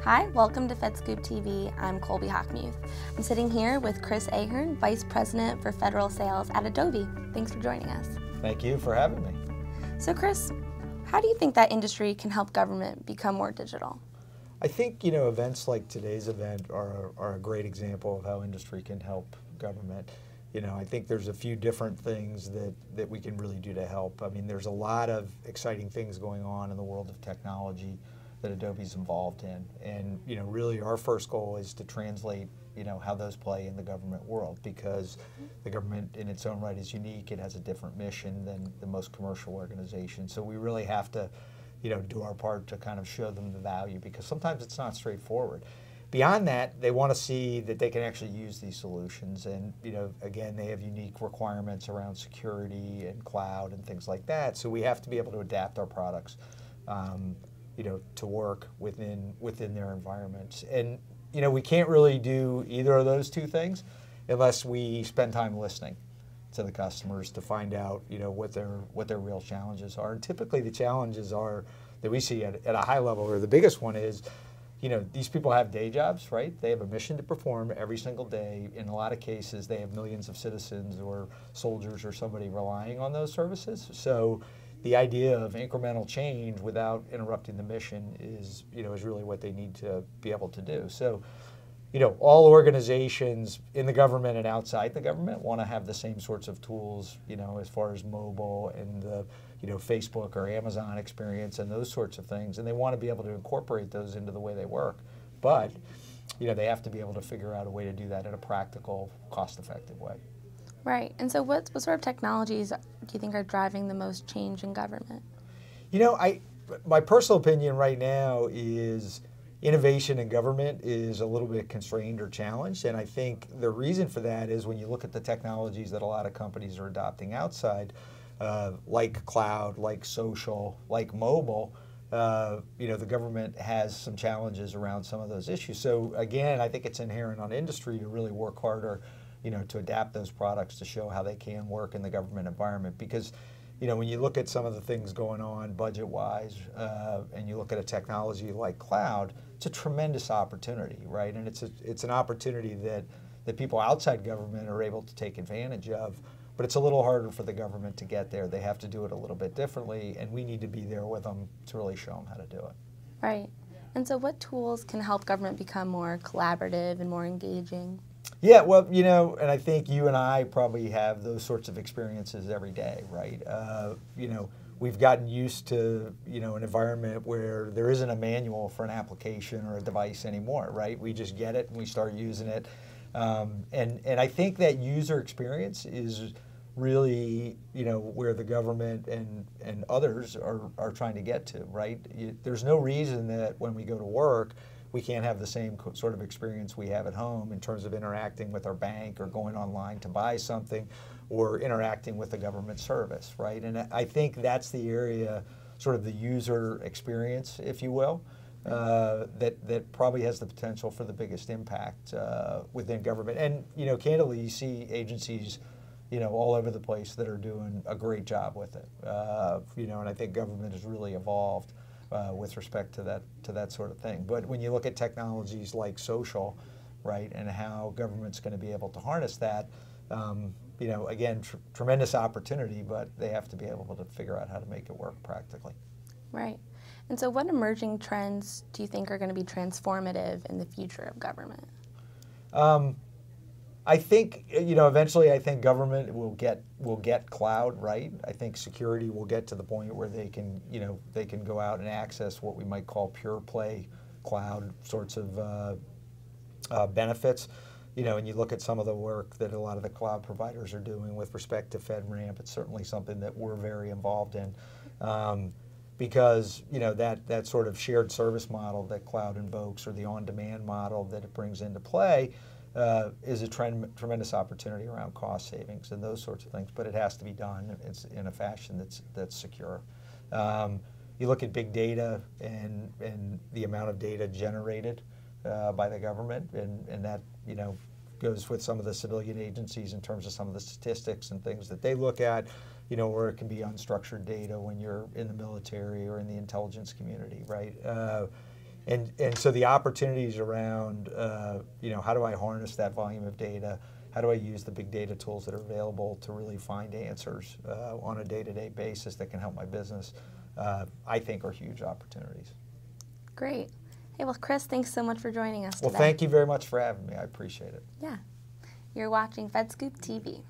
Hi, welcome to FedScoopTV. I'm Colby Hockmuth. I'm sitting here with Chris Aherne, Vice President for Federal Sales at Adobe. Thanks for joining us. Thank you for having me. So Chris, how do you think that industry can help government become more digital? I think, events like today's event are a great example of how industry can help government. I think there's a few different things that we can really do to help. I mean, there's a lot of exciting things going on in the world of technology that Adobe's involved in. And, really our first goal is to translate, how those play in the government world, because the government in its own right is unique. It has a different mission than the most commercial organizations. So we really have to, do our part to kind of show them the value, because sometimes it's not straightforward. Beyond that, they want to see that they can actually use these solutions, and again, they have unique requirements around security and cloud and things like that. So we have to be able to adapt our products, to work within their environments. And we can't really do either of those two things unless we spend time listening to the customers to find out what their real challenges are. And typically the challenges are that we see at a high level, or the biggest one is, these people have day jobs, right? They have a mission to perform every single day. In a lot of cases, they have millions of citizens or soldiers or somebody relying on those services. So the idea of incremental change without interrupting the mission is really what they need to be able to do. So, all organizations in the government and outside the government want to have the same sorts of tools, as far as mobile and the, Facebook or Amazon experience and those sorts of things. And they want to be able to incorporate those into the way they work. But, they have to be able to figure out a way to do that in a practical, cost-effective way. Right. And so what sort of technologies do you think are driving the most change in government? My personal opinion right now is innovation in government is a little bit constrained or challenged, and I think the reason for that is when you look at the technologies that a lot of companies are adopting outside, like cloud, like social, like mobile, the government has some challenges around some of those issues. So again, I think it's inherent on industry to really work harder, to adapt those products to show how they can work in the government environment. Because when you look at some of the things going on budget-wise, and you look at a technology like cloud, it's a tremendous opportunity, right? And it's an opportunity that people outside government are able to take advantage of, but it's a little harder for the government to get there. They have to do it a little bit differently, and we need to be there with them to really show them how to do it. Right. And so what tools can help government become more collaborative and more engaging? Yeah, well, and I think you and I probably have those sorts of experiences every day, right? We've gotten used to, an environment where there isn't a manual for an application or a device anymore, right? We just get it and we start using it. And I think that user experience is really, where the government and others are trying to get to, right? There's no reason that when we go to work, we can't have the same sort of experience we have at home in terms of interacting with our bank or going online to buy something or interacting with a government service, right? And I think that's the area, sort of the user experience, if you will, that probably has the potential for the biggest impact within government. And, candidly, you see agencies, all over the place that are doing a great job with it. And I think government has really evolved with respect to that sort of thing. But when you look at technologies like social, right, and how government's going to be able to harness that, again, tremendous opportunity, but they have to be able to figure out how to make it work practically. Right. And so what emerging trends do you think are going to be transformative in the future of government? I think, eventually I think government will get cloud, right? I think security will get to the point where they can go out and access what we might call pure play cloud sorts of benefits. And you look at some of the work that a lot of the cloud providers are doing with respect to FedRAMP, it's certainly something that we're very involved in. Because that sort of shared service model that cloud invokes, or the on-demand model that it brings into play, is a tremendous opportunity around cost savings and those sorts of things. But it has to be done in a fashion that's secure. You look at big data and the amount of data generated by the government, and that goes with some of the civilian agencies in terms of some of the statistics and things that they look at. Or it can be unstructured data when you're in the military or in the intelligence community, right? And so the opportunities around, how do I harness that volume of data? How do I use the big data tools that are available to really find answers on a day-to-day basis that can help my business, I think are huge opportunities. Great. Hey, well, Chris, thanks so much for joining us today. Well, thank you very much for having me. I appreciate it. Yeah. You're watching FedScoop TV.